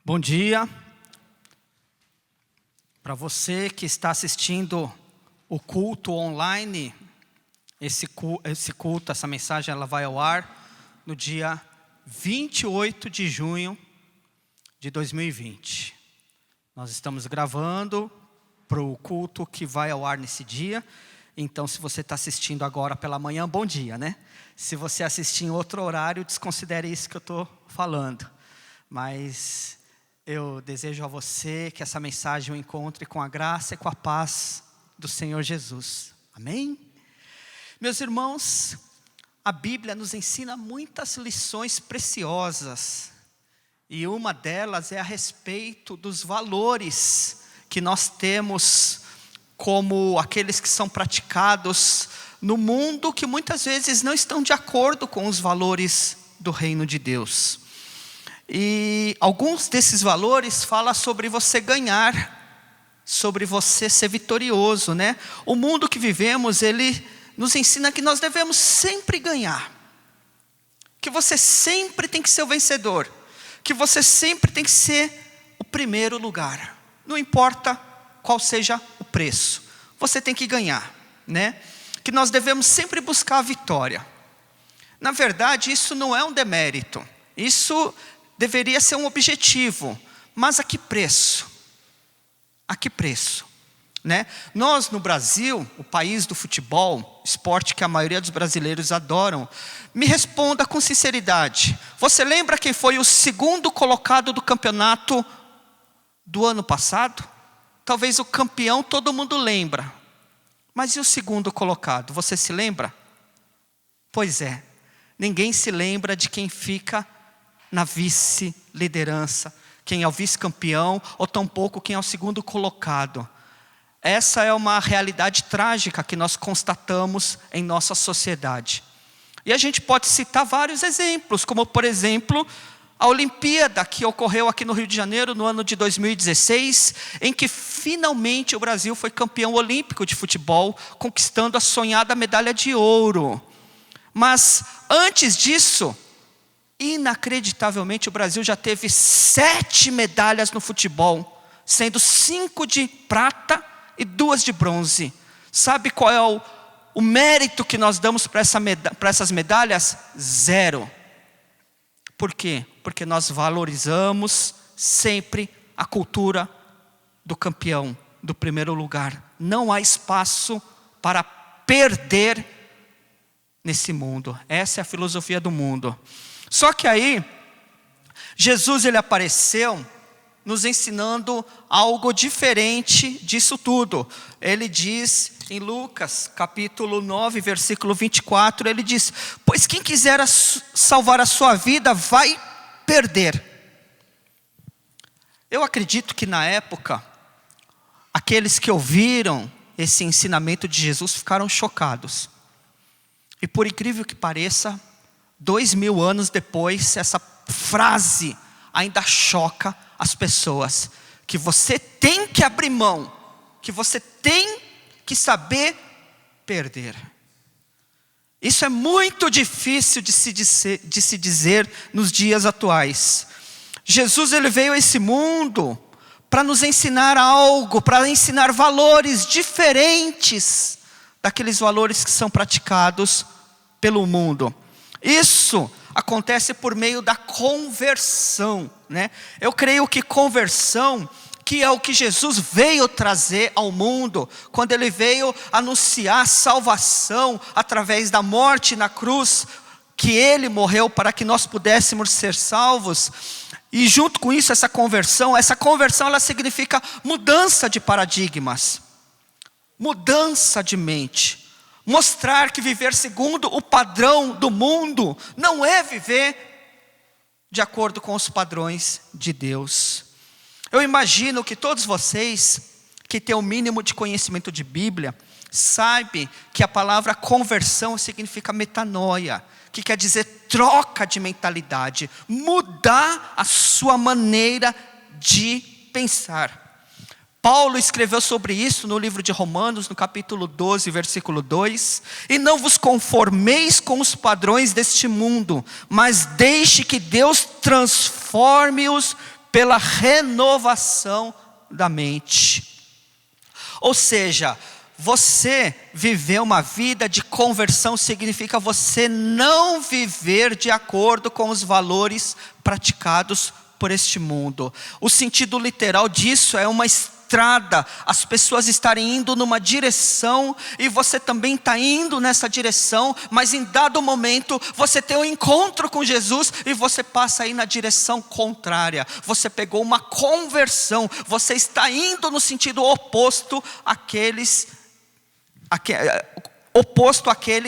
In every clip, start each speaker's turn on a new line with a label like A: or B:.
A: Bom dia. Para você que está assistindo o culto online, esse culto, essa mensagem, ela vai ao ar no dia 28 de junho de 2020. Nós estamos gravando para o culto que vai ao ar nesse dia. Então, se você está assistindo agora pela manhã, bom dia, né? Se você assistir em outro horário, desconsidere isso que eu estou falando. Mas eu desejo a você que essa mensagem o encontre com a graça e com a paz do Senhor Jesus. Amém? Meus irmãos, a Bíblia nos ensina muitas lições preciosas. E uma delas é a respeito dos valores que nós temos como aqueles que são praticados no mundo, que muitas vezes não estão de acordo com os valores do reino de Deus. E alguns desses valores falam sobre você ganhar, sobre você ser vitorioso, né? O mundo que vivemos, ele nos ensina que nós devemos sempre ganhar, que você sempre tem que ser o vencedor, que você sempre tem que ser o primeiro lugar, não importa qual seja o preço, você tem que ganhar, né? Que nós devemos sempre buscar a vitória. Na verdade, isso não é um demérito, isso deveria ser um objetivo, mas a que preço? A que preço? Né? Nós no Brasil, o país do futebol, esporte que a maioria dos brasileiros adoram, me responda com sinceridade, você lembra quem foi o segundo colocado do campeonato do ano passado? Talvez o campeão todo mundo lembra, mas e o segundo colocado, você se lembra? Pois é, ninguém se lembra de quem fica na vice-liderança, quem é o vice-campeão, ou tampouco quem é o segundo colocado. Essa é uma realidade trágica que nós constatamos em nossa sociedade. E a gente pode citar vários exemplos, como por exemplo, a Olimpíada que ocorreu aqui no Rio de Janeiro no ano de 2016, em que finalmente o Brasil foi campeão olímpico de futebol, conquistando a sonhada medalha de ouro. Mas antes disso, inacreditavelmente, o Brasil já teve 7 medalhas no futebol, sendo 5 de prata e 2 de bronze. Sabe qual é o mérito que nós damos para essas medalhas? 0. Por quê? Porque nós valorizamos sempre a cultura do campeão, do primeiro lugar. Não há espaço para perder nesse mundo. Essa é a filosofia do mundo. Só que aí, Jesus ele apareceu nos ensinando algo diferente disso tudo. Ele diz em Lucas capítulo 9, versículo 24, ele diz: pois quem quiser salvar a sua vida vai perder. Eu acredito que na época, aqueles que ouviram esse ensinamento de Jesus ficaram chocados. E por incrível que pareça, 2000 anos depois, essa frase ainda choca as pessoas. Que você tem que abrir mão, que você tem que saber perder. Isso é muito difícil de se dizer nos dias atuais. Jesus ele veio a esse mundo para nos ensinar algo, para ensinar valores diferentes daqueles valores que são praticados pelo mundo. Isso acontece por meio da conversão, né? Eu creio que conversão, que é o que Jesus veio trazer ao mundo, quando ele veio anunciar salvação através da morte na cruz, que ele morreu para que nós pudéssemos ser salvos. E junto com isso, essa conversão ela significa mudança de paradigmas, mudança de mente. Mostrar que viver segundo o padrão do mundo não é viver de acordo com os padrões de Deus. Eu imagino que todos vocês que têm o mínimo de conhecimento de Bíblia sabem que a palavra conversão significa metanoia, que quer dizer troca de mentalidade, mudar a sua maneira de pensar. Paulo escreveu sobre isso no livro de Romanos, no capítulo 12, versículo 2. E não vos conformeis com os padrões deste mundo, mas deixe que Deus transforme-os pela renovação da mente. Ou seja, você viver uma vida de conversão significa você não viver de acordo com os valores praticados por este mundo. O sentido literal disso é uma estrada, as pessoas estarem indo numa direção e você também está indo nessa direção, mas em dado momento você tem um encontro com Jesus e você passa aí na direção contrária. Você pegou uma conversão, você está indo no sentido oposto àquele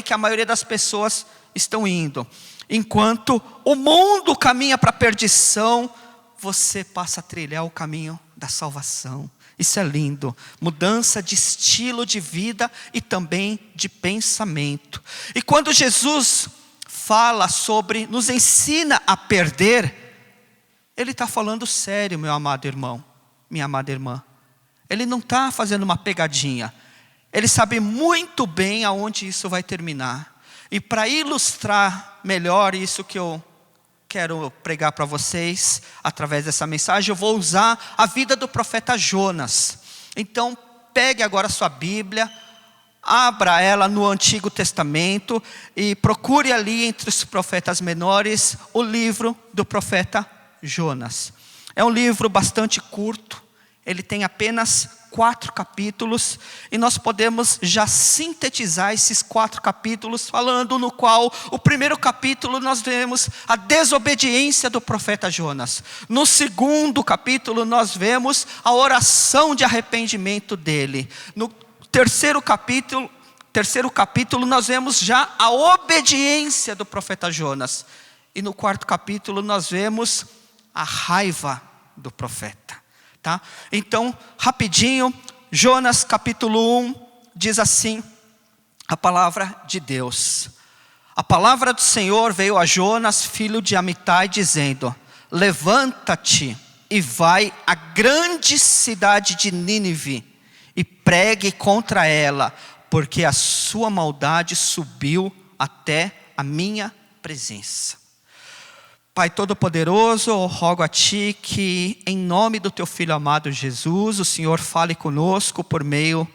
A: que a maioria das pessoas estão indo. Enquanto o mundo caminha para a perdição, você passa a trilhar o caminho da salvação. Isso é lindo. Mudança de estilo de vida e também de pensamento. E quando Jesus fala sobre, nos ensina a perder, Ele está falando sério, meu amado irmão, minha amada irmã. Ele não está fazendo uma pegadinha. Ele sabe muito bem aonde isso vai terminar. E para ilustrar melhor isso que eu quero pregar para vocês, através dessa mensagem, eu vou usar a vida do profeta Jonas. Então, pegue agora a sua Bíblia, abra ela no Antigo Testamento e procure ali entre os profetas menores o livro do profeta Jonas. É um livro bastante curto, ele tem apenas 4 capítulos, e nós podemos já sintetizar esses 4 capítulos, falando no qual, o primeiro capítulo nós vemos a desobediência do profeta Jonas. No segundo capítulo nós vemos a oração de arrependimento dele. No terceiro capítulo nós vemos já a obediência do profeta Jonas. E no 4º capítulo nós vemos a raiva do profeta. Tá? Então, rapidinho, Jonas capítulo 1 diz assim, a palavra de Deus. A palavra do Senhor veio a Jonas, filho de Amitai, dizendo: levanta-te e vai à grande cidade de Nínive e pregue contra ela, porque a sua maldade subiu até a minha presença. Pai Todo-Poderoso, eu rogo a Ti que, em nome do Teu Filho amado Jesus, o Senhor fale conosco por meio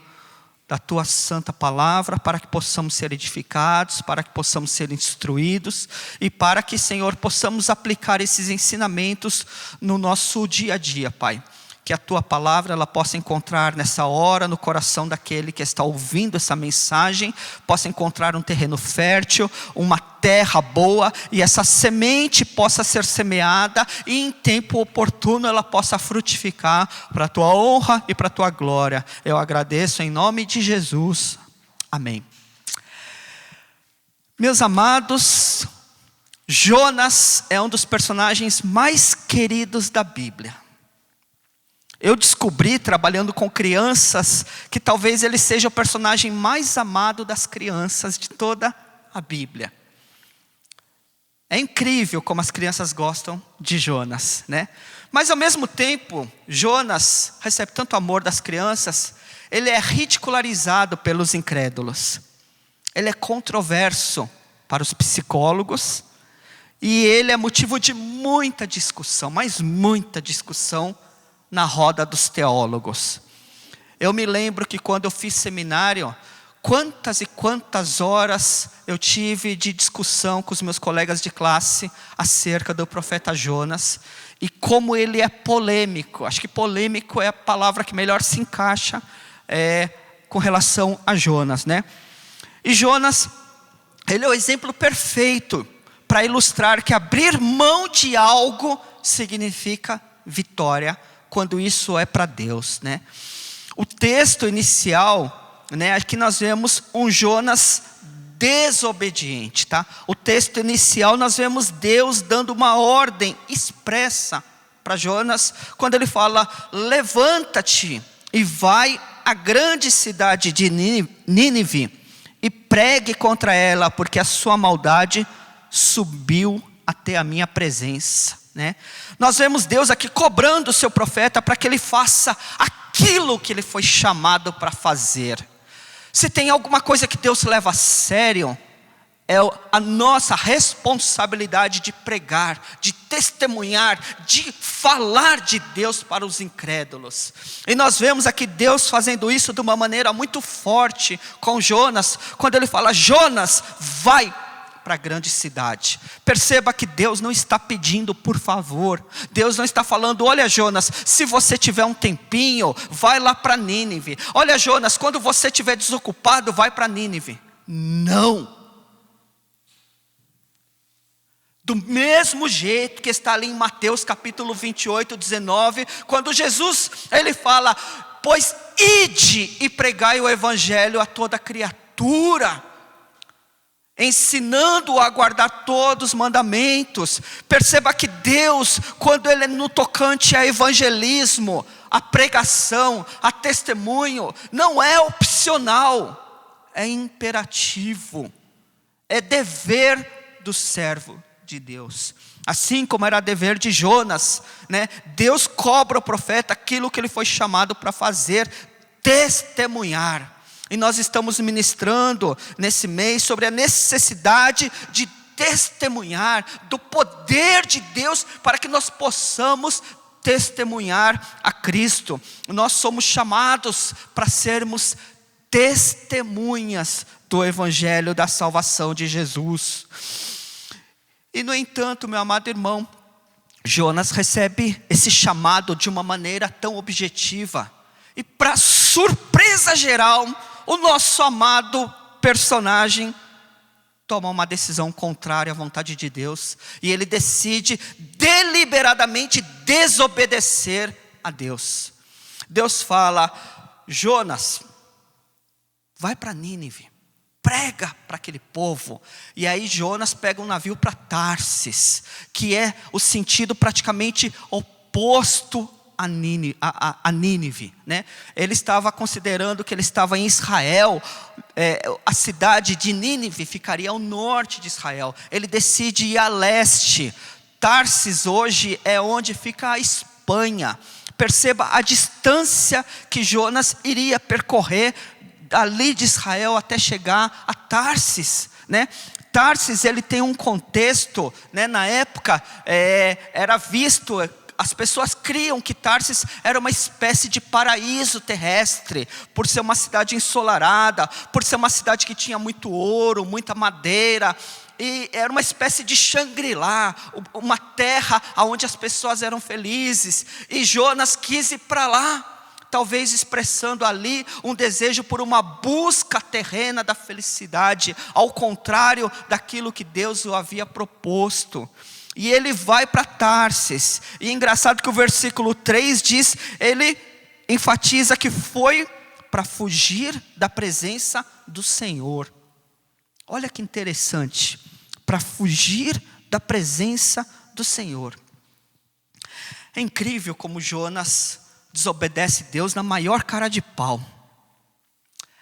A: da Tua santa palavra, para que possamos ser edificados, para que possamos ser instruídos, e para que, Senhor, possamos aplicar esses ensinamentos no nosso dia a dia, Pai. Que a Tua palavra ela possa encontrar nessa hora no coração daquele que está ouvindo essa mensagem, possa encontrar um terreno fértil, uma terra boa, e essa semente possa ser semeada e em tempo oportuno ela possa frutificar para a Tua honra e para a Tua glória. Eu agradeço em nome de Jesus. Amém. Meus amados, Jonas é um dos personagens mais queridos da Bíblia. Eu descobri, trabalhando com crianças, que talvez ele seja o personagem mais amado das crianças de toda a Bíblia. É incrível como as crianças gostam de Jonas, né? Mas ao mesmo tempo, Jonas recebe tanto amor das crianças, ele é ridicularizado pelos incrédulos. Ele é controverso para os psicólogos, e ele é motivo de muita discussão, mas muita discussão, na roda dos teólogos. Eu me lembro que quando eu fiz seminário, quantas e quantas horas eu tive de discussão com os meus colegas de classe acerca do profeta Jonas e como ele é polêmico. Acho que polêmico é a palavra que melhor se encaixa com relação a Jonas, né? E Jonas, ele é o exemplo perfeito para ilustrar que abrir mão de algo significa vitória, quando isso é para Deus, né? O texto inicial, né, aqui nós vemos um Jonas desobediente, tá? O texto inicial nós vemos Deus dando uma ordem expressa para Jonas, quando ele fala: levanta-te e vai à grande cidade de Nínive e pregue contra ela, porque a sua maldade subiu até a minha presença. Né? Nós vemos Deus aqui cobrando o seu profeta para que ele faça aquilo que ele foi chamado para fazer. Se tem alguma coisa que Deus leva a sério, é a nossa responsabilidade de pregar, de testemunhar, de falar de Deus para os incrédulos. E nós vemos aqui Deus fazendo isso de uma maneira muito forte com Jonas, quando ele fala: Jonas, vai para a grande cidade. Perceba que Deus não está pedindo por favor. Deus não está falando: olha Jonas, se você tiver um tempinho, vai lá para Nínive. Olha Jonas, quando você estiver desocupado, vai para Nínive. Não. Do mesmo jeito que está ali em Mateus capítulo 28, 19, quando Jesus, ele fala: pois ide e pregai o evangelho a toda criatura, ensinando a guardar todos os mandamentos. Perceba que Deus, quando ele é no tocante a evangelismo, a pregação, a testemunho, não é opcional, é imperativo, é dever do servo de Deus. Assim como era dever de Jonas, né? Deus cobra o profeta aquilo que ele foi chamado para fazer: testemunhar. E nós estamos ministrando nesse mês sobre a necessidade de testemunhar do poder de Deus, para que nós possamos testemunhar a Cristo. Nós somos chamados para sermos testemunhas do evangelho da salvação de Jesus. E no entanto, meu amado irmão, Jonas recebe esse chamado de uma maneira tão objetiva. E para surpresa geral, o nosso amado personagem toma uma decisão contrária à vontade de Deus. E ele decide deliberadamente desobedecer a Deus. Deus fala: Jonas, vai para Nínive. Prega para aquele povo. E aí Jonas pega um navio para Tarsis, que é o sentido praticamente oposto a Nínive, né? Ele estava considerando que ele estava em Israel. A cidade de Nínive ficaria ao norte de Israel. Ele decide ir a leste. Tarsis hoje é onde fica a Espanha. Perceba a distância que Jonas iria percorrer ali de Israel até chegar a Tarsis, né? Tarsis, ele tem um contexto, né? Na época era visto, as pessoas criam que Tarsis era uma espécie de paraíso terrestre, por ser uma cidade ensolarada, por ser uma cidade que tinha muito ouro, muita madeira, e era uma espécie de Shangri-La, uma terra onde as pessoas eram felizes. E Jonas quis ir para lá, talvez expressando ali um desejo por uma busca terrena da felicidade, ao contrário daquilo que Deus o havia proposto. E ele vai para Tarsis. E é engraçado que o versículo 3 diz, ele enfatiza que foi para fugir da presença do Senhor. Olha que interessante, para fugir da presença do Senhor. É incrível como Jonas desobedece Deus na maior cara de pau.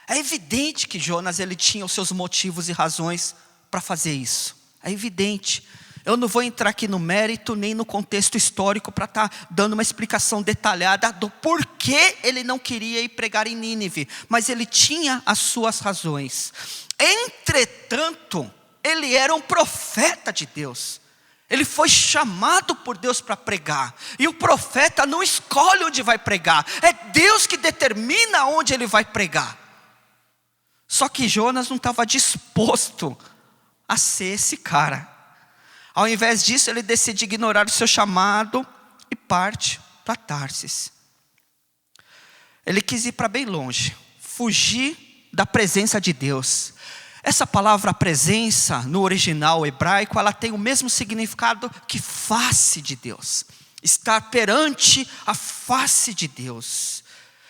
A: É evidente que Jonas, ele tinha os seus motivos e razões para fazer isso. É evidente. Eu não vou entrar aqui no mérito nem no contexto histórico para estar dando uma explicação detalhada do porquê ele não queria ir pregar em Nínive, mas ele tinha as suas razões. Entretanto, ele era um profeta de Deus. Ele foi chamado por Deus para pregar. E o profeta não escolhe onde vai pregar. É Deus que determina onde ele vai pregar. Só que Jonas não estava disposto a ser esse cara. Ao invés disso, ele decide ignorar o seu chamado e parte para Tarsis. Ele quis ir para bem longe, fugir da presença de Deus. Essa palavra presença, no original hebraico, ela tem o mesmo significado que face de Deus. Estar perante a face de Deus.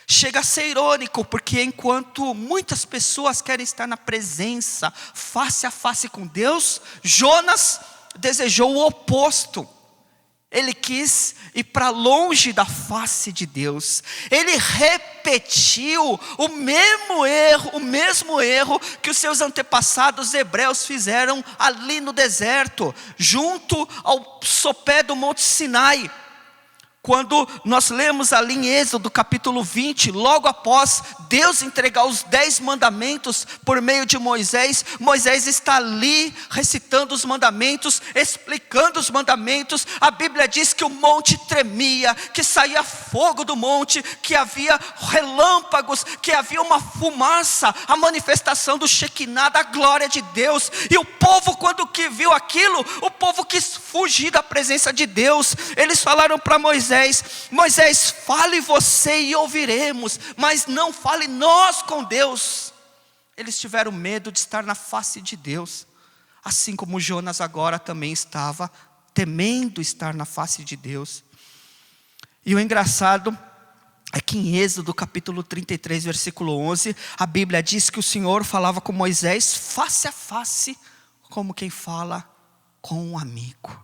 A: Chega a ser irônico, porque enquanto muitas pessoas querem estar na presença, face a face com Deus, Jonas desejou o oposto. Ele quis ir para longe da face de Deus. Ele repetiu o mesmo erro que os seus antepassados hebreus fizeram ali no deserto, junto ao sopé do Monte Sinai. Quando nós lemos ali em Êxodo capítulo 20, logo após Deus entregar os 10 mandamentos por meio de Moisés, Moisés está ali recitando os mandamentos, explicando os mandamentos. A Bíblia diz que o monte tremia, que saía fogo do monte, que havia relâmpagos, que havia uma fumaça, a manifestação do Shekinah, da glória de Deus. E o povo, quando que viu aquilo, o povo quis fugir da presença de Deus. Eles falaram para Moisés: Moisés, fale você e ouviremos, mas não fale nós com Deus. Eles tiveram medo de estar na face de Deus, assim como Jonas agora também estava temendo estar na face de Deus. E o engraçado é que em Êxodo capítulo 33, versículo 11, a Bíblia diz que o Senhor falava com Moisés face a face, como quem fala com um amigo.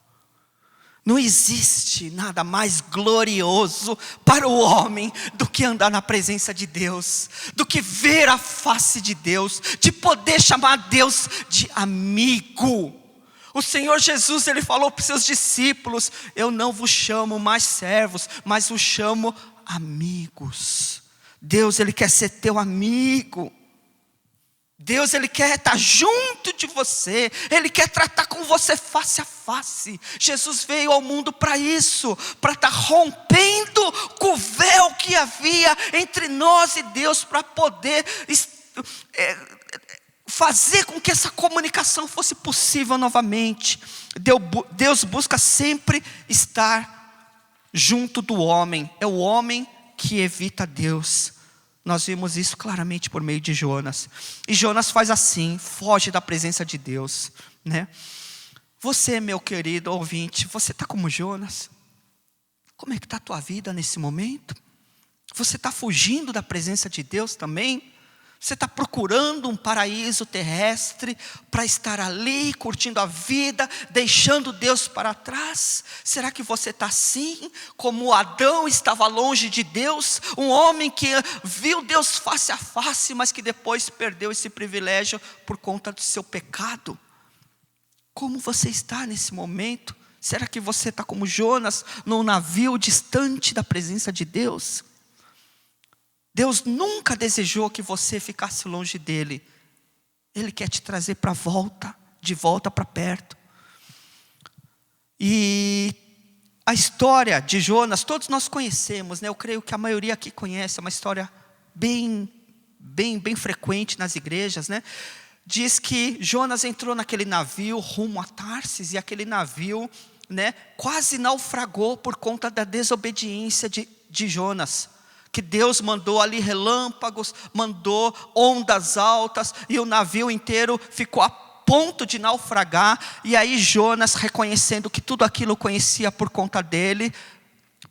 A: Não existe nada mais glorioso para o homem do que andar na presença de Deus, do que ver a face de Deus, de poder chamar Deus de amigo. O Senhor Jesus, Ele falou para os seus discípulos: eu não vos chamo mais servos, mas vos chamo amigos. Deus, Ele quer ser teu amigo. Deus, Ele quer estar junto de você. Ele quer tratar com você face a face. Jesus veio ao mundo para isso, para estar rompendo com o véu que havia entre nós e Deus, para poder fazer com que essa comunicação fosse possível novamente. Deus busca sempre estar junto do homem. É o homem que evita Deus. Nós vimos isso claramente por meio de Jonas. E Jonas faz assim, foge da presença de Deus, né? Você, meu querido ouvinte, você está como Jonas? Como é que está a tua vida nesse momento? Você está fugindo da presença de Deus também? Você está procurando um paraíso terrestre para estar ali, curtindo a vida, deixando Deus para trás? Será que você está assim, como Adão estava longe de Deus? Um homem que viu Deus face a face, mas que depois perdeu esse privilégio por conta do seu pecado. Como você está nesse momento? Será que você está como Jonas, num navio distante da presença de Deus? Deus nunca desejou que você ficasse longe dEle. Ele quer te trazer para volta, de volta para perto. E a história de Jonas, todos nós conhecemos, né? Eu creio que a maioria aqui conhece, é uma história bem frequente nas igrejas, né? Diz que Jonas entrou naquele navio rumo a Tarsis, e aquele navio, né, quase naufragou por conta da desobediência de Jonas. Que Deus mandou ali relâmpagos, mandou ondas altas, e o navio inteiro ficou a ponto de naufragar. E aí Jonas, reconhecendo que tudo aquilo conhecia por conta dele,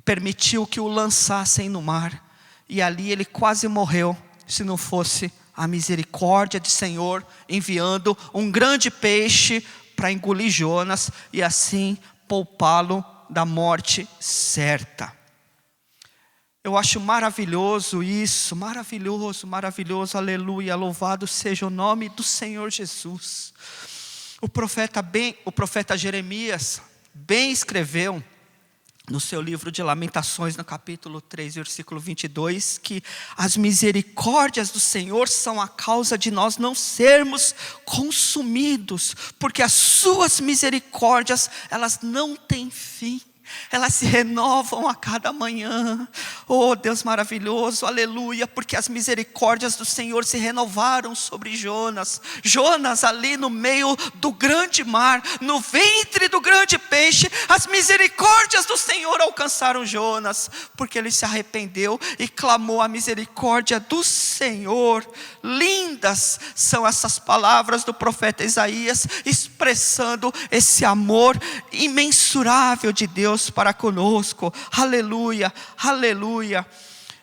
A: permitiu que o lançassem no mar. E ali ele quase morreu, se não fosse a misericórdia do Senhor, enviando um grande peixe para engolir Jonas, e assim poupá-lo da morte certa. Eu acho maravilhoso isso, maravilhoso, maravilhoso, aleluia, louvado seja o nome do Senhor Jesus. O profeta Jeremias bem escreveu no seu livro de Lamentações, no capítulo 3, versículo 22, que as misericórdias do Senhor são a causa de nós não sermos consumidos, porque as suas misericórdias, elas não têm fim. Elas se renovam a cada manhã. Oh Deus maravilhoso, aleluia, porque as misericórdias do Senhor se renovaram sobre Jonas. Jonas ali no meio do grande mar, no ventre do grande peixe, as misericórdias do Senhor alcançaram Jonas, porque ele se arrependeu e clamou a misericórdia do Senhor. Lindas são essas palavras do profeta Isaías, expressando esse amor imensurável de Deus para conosco. Aleluia, aleluia.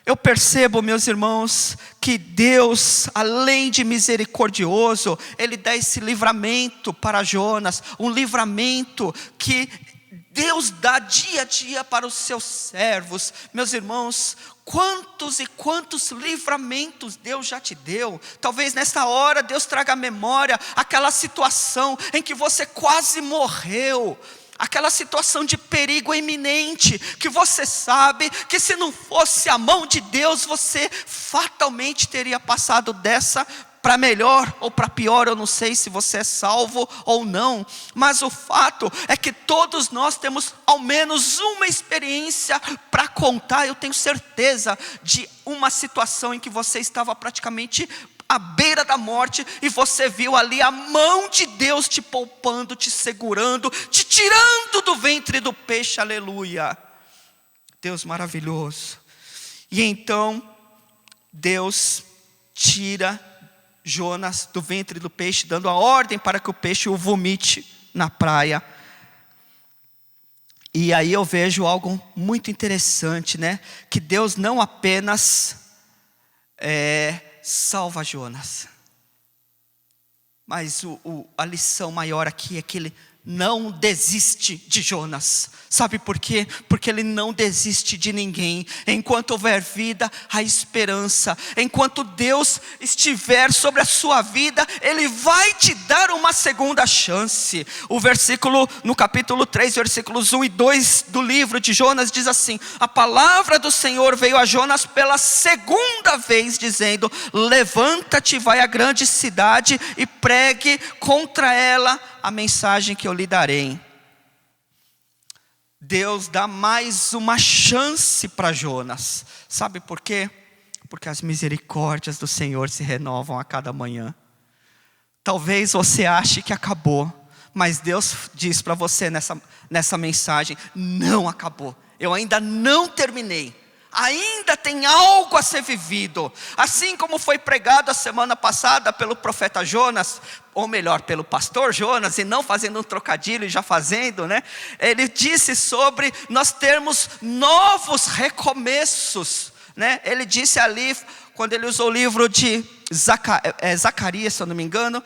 A: Eu percebo, meus irmãos, que Deus, além de misericordioso, Ele dá esse livramento para Jonas, um livramento que Deus dá dia a dia para os seus servos. Meus irmãos, quantos e quantos livramentos Deus já te deu. Talvez nessa hora Deus traga à memória aquela situação em que você quase morreu. aquela situação de perigo iminente, que você sabe que se não fosse a mão de Deus, você fatalmente teria passado dessa para melhor ou para pior. Eu não sei se você é salvo ou não, mas o fato é que todos nós temos ao menos uma experiência para contar. Eu tenho certeza de uma situação em que você estava praticamente à beira da morte, e você viu ali a mão de Deus te poupando, te segurando, te tirando do ventre do peixe. Aleluia, Deus maravilhoso. E então Deus tira Jonas do ventre do peixe, dando a ordem para que o peixe o vomite na praia. E aí eu vejo algo muito interessante, né? Que Deus não apenas salva Jonas, mas a lição maior aqui é que Ele não desiste de Jonas. Sabe por quê? Porque Ele não desiste de ninguém. Enquanto houver vida, há esperança. Enquanto Deus estiver sobre a sua vida, Ele vai te dar uma segunda chance. O versículo, no capítulo 3, versículos 1 e 2 do livro de Jonas diz assim: a palavra do Senhor veio a Jonas pela segunda vez, dizendo: levanta-te, vai à grande cidade e pregue contra ela a mensagem que eu lhe darei. Deus dá mais uma chance para Jonas. Sabe por quê? Porque as misericórdias do Senhor se renovam a cada manhã. Talvez você ache que acabou, mas Deus diz para você nessa mensagem: não acabou, eu ainda não terminei. Ainda tem algo a ser vivido. Assim como foi pregado a semana passada pelo profeta Jonas, ou melhor, pelo pastor Jonas, e não fazendo um trocadilho, já fazendo, né? Ele disse sobre nós termos novos recomeços, né? Ele disse ali, quando ele usou o livro de Zacarias, se eu não me engano,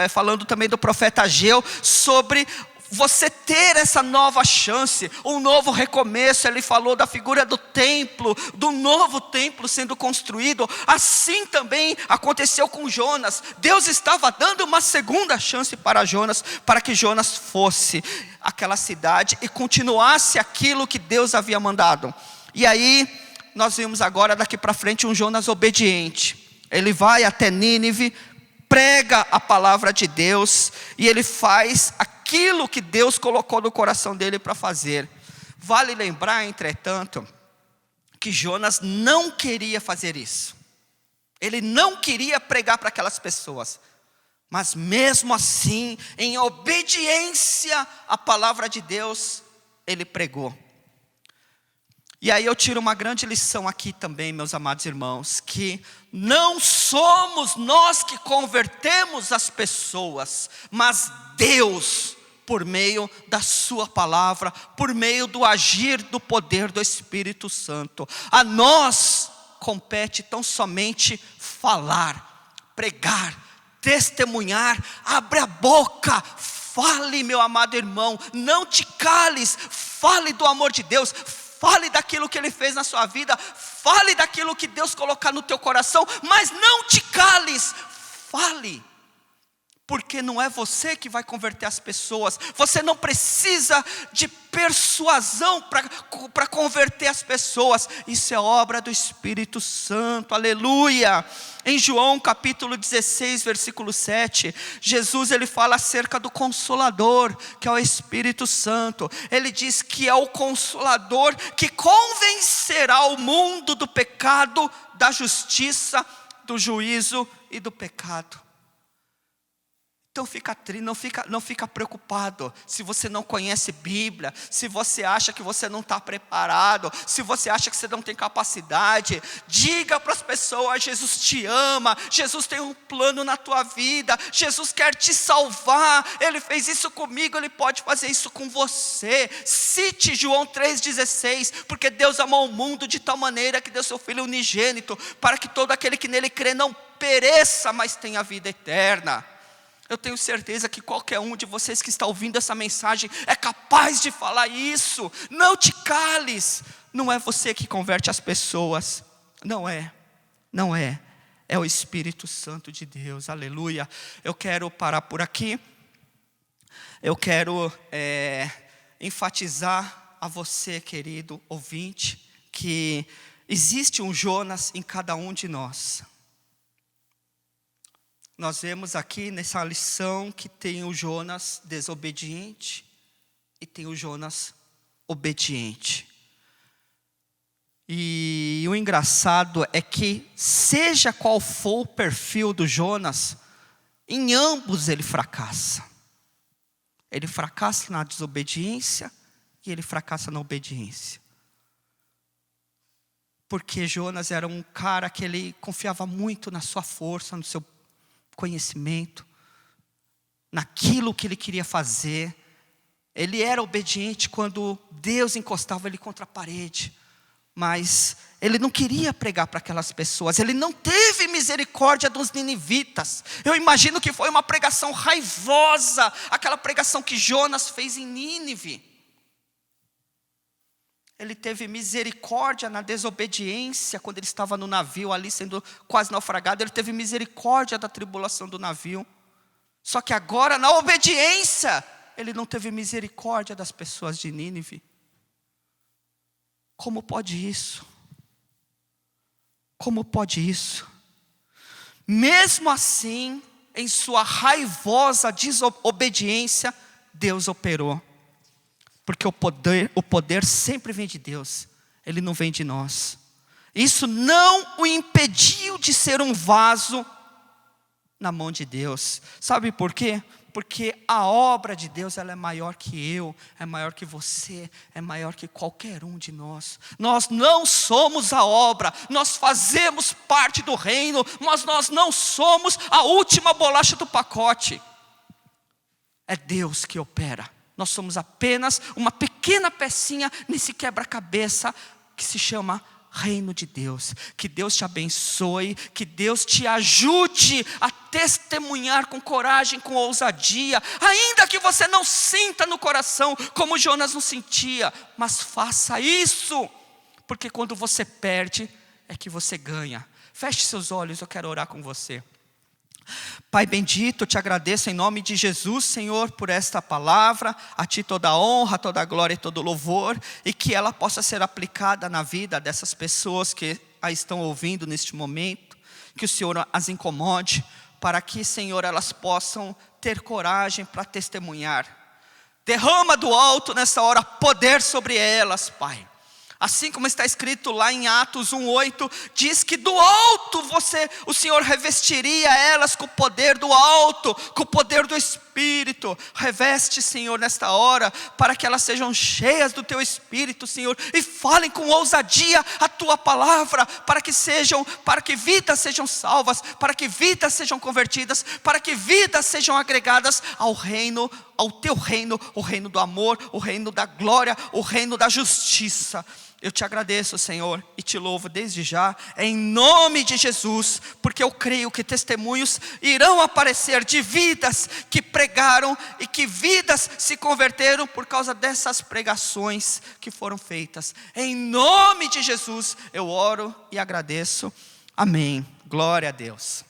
A: falando também do profeta Ageu, sobre você ter essa nova chance, um novo recomeço. Ele falou da figura do templo, do novo templo sendo construído. Assim também aconteceu com Jonas. Deus estava dando uma segunda chance para Jonas, para que Jonas fosse àquela cidade e continuasse aquilo que Deus havia mandado. E aí nós vimos agora daqui para frente um Jonas obediente. Ele vai até Nínive, prega a palavra de Deus, e ele faz aquilo que Deus colocou no coração dele para fazer. Vale lembrar, entretanto, que Jonas não queria fazer isso. Ele não queria pregar para aquelas pessoas. Mas mesmo assim, em obediência à palavra de Deus, ele pregou. E aí eu tiro uma grande lição aqui também, meus amados irmãos, que não somos nós que convertemos as pessoas, mas Deus, por meio da sua palavra, por meio do agir do poder do Espírito Santo. A nós compete tão somente falar, pregar, testemunhar. Abre a boca, fale, meu amado irmão, não te cales, fale do amor de Deus, fale daquilo que Ele fez na sua vida, fale daquilo que Deus colocar no teu coração, mas não te cales, fale. Porque não é você que vai converter as pessoas. Você não precisa de persuasão para converter as pessoas. Isso é obra do Espírito Santo, aleluia. Em João capítulo 16, versículo 7, Jesus ele fala acerca do Consolador, que é o Espírito Santo. Ele diz que é o Consolador que convencerá o mundo do pecado, da justiça, do juízo e do pecado. Então não fica preocupado se você não conhece Bíblia, se você acha que você não está preparado, se você acha que você não tem capacidade. Diga para as pessoas: Jesus te ama, Jesus tem um plano na tua vida, Jesus quer te salvar, Ele fez isso comigo, Ele pode fazer isso com você. Cite João 3,16, porque Deus amou o mundo de tal maneira que deu seu Filho unigênito, para que todo aquele que nele crê não pereça, mas tenha vida eterna. Eu tenho certeza que qualquer um de vocês que está ouvindo essa mensagem é capaz de falar isso. Não te cales. Não é você que converte as pessoas. Não é. É o Espírito Santo de Deus. Aleluia. Eu quero parar por aqui. eu quero enfatizar a você, querido ouvinte, que existe um Jonas em cada um de nós. Nós vemos aqui nessa lição que tem o Jonas desobediente e tem o Jonas obediente. E o engraçado é que, seja qual for o perfil do Jonas, em ambos ele fracassa. Ele fracassa na desobediência e ele fracassa na obediência. Porque Jonas era um cara que ele confiava muito na sua força, no seu conhecimento, naquilo que ele queria fazer. Ele era obediente quando Deus encostava ele contra a parede. Mas ele não queria pregar para aquelas pessoas. Ele não teve misericórdia dos ninivitas. Eu imagino que foi uma pregação raivosa, aquela pregação que Jonas fez em Nínive. Ele teve misericórdia na desobediência, quando ele estava no navio ali sendo quase naufragado. Ele teve misericórdia da tribulação do navio. Só que agora, na obediência, ele não teve misericórdia das pessoas de Nínive. Como pode isso? Como pode isso? Mesmo assim, em sua raivosa desobediência, Deus operou. Porque o poder sempre vem de Deus, ele não vem de nós. Isso não o impediu de ser um vaso na mão de Deus. Sabe por quê? Porque a obra de Deus, ela é maior que eu, é maior que você, é maior que qualquer um de nós. Nós não somos a obra, nós fazemos parte do reino, mas nós não somos a última bolacha do pacote. É Deus que opera. Nós somos apenas uma pequena pecinha nesse quebra-cabeça que se chama reino de Deus. Que Deus te abençoe, que Deus te ajude a testemunhar com coragem, com ousadia, ainda que você não sinta no coração como Jonas não sentia, mas faça isso, porque quando você perde é que você ganha. Feche seus olhos, eu quero orar com você. Pai bendito, eu te agradeço em nome de Jesus, Senhor, por esta palavra. A Ti toda a honra, toda a glória e todo o louvor, e que ela possa ser aplicada na vida dessas pessoas que a estão ouvindo neste momento. Que o Senhor as incomode, para que, Senhor, elas possam ter coragem para testemunhar. Derrama do alto nessa hora poder sobre elas, Pai. Assim como está escrito lá em Atos 1:8, diz que do alto o Senhor revestiria elas com o poder do alto, com o poder do Espírito. Reveste, Senhor, nesta hora, para que elas sejam cheias do Teu Espírito, Senhor, e falem com ousadia a Tua palavra, para que vidas sejam salvas, para que vidas sejam convertidas, para que vidas sejam agregadas ao reino, ao Teu reino, o reino do amor, o reino da glória, o reino da justiça. Eu te agradeço, Senhor, e te louvo desde já, em nome de Jesus, porque eu creio que testemunhos irão aparecer de vidas que pregaram e que vidas se converteram por causa dessas pregações que foram feitas. Em nome de Jesus eu oro e agradeço. Amém. Glória a Deus.